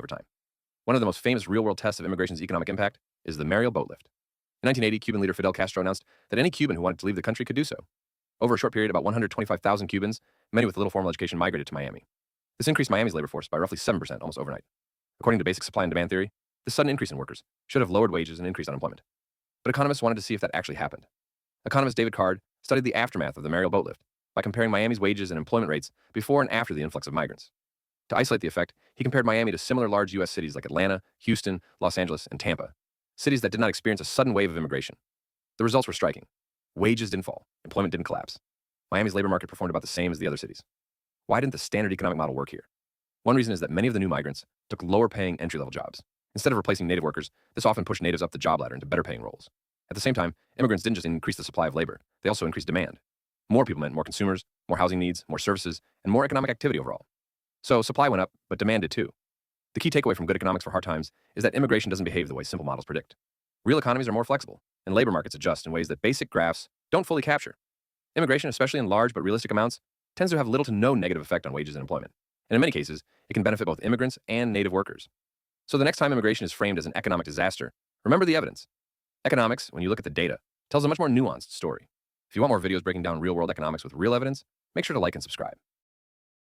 over time. One of the most famous real-world tests of immigration's economic impact is the Mariel Boatlift. In 1980, Cuban leader Fidel Castro announced that any Cuban who wanted to leave the country could do so. Over a short period, about 125,000 Cubans, many with little formal education, migrated to Miami. This increased Miami's labor force by roughly 7% almost overnight. According to basic supply and demand theory, this sudden increase in workers should have lowered wages and increased unemployment. But economists wanted to see if that actually happened. Economist David Card studied the aftermath of the Mariel Boatlift by comparing Miami's wages and employment rates before and after the influx of migrants. To isolate the effect, he compared Miami to similar large U.S. cities like Atlanta, Houston, Los Angeles, and Tampa, cities that did not experience a sudden wave of immigration. The results were striking. Wages didn't fall. Employment didn't collapse. Miami's labor market performed about the same as the other cities. Why didn't the standard economic model work here? One reason is that many of the new migrants took lower-paying entry-level jobs. Instead of replacing native workers, this often pushed natives up the job ladder into better-paying roles. At the same time, immigrants didn't just increase the supply of labor, they also increased demand. More people meant more consumers, more housing needs, more services, and more economic activity overall. So supply went up, but demand did too. The key takeaway from good economics for hard times is that immigration doesn't behave the way simple models predict. Real economies are more flexible, and labor markets adjust in ways that basic graphs don't fully capture. Immigration, especially in large but realistic amounts, tends to have little to no negative effect on wages and employment. And in many cases, it can benefit both immigrants and native workers. So the next time immigration is framed as an economic disaster, remember the evidence. Economics, when you look at the data, tells a much more nuanced story. If you want more videos breaking down real-world economics with real evidence, make sure to like and subscribe.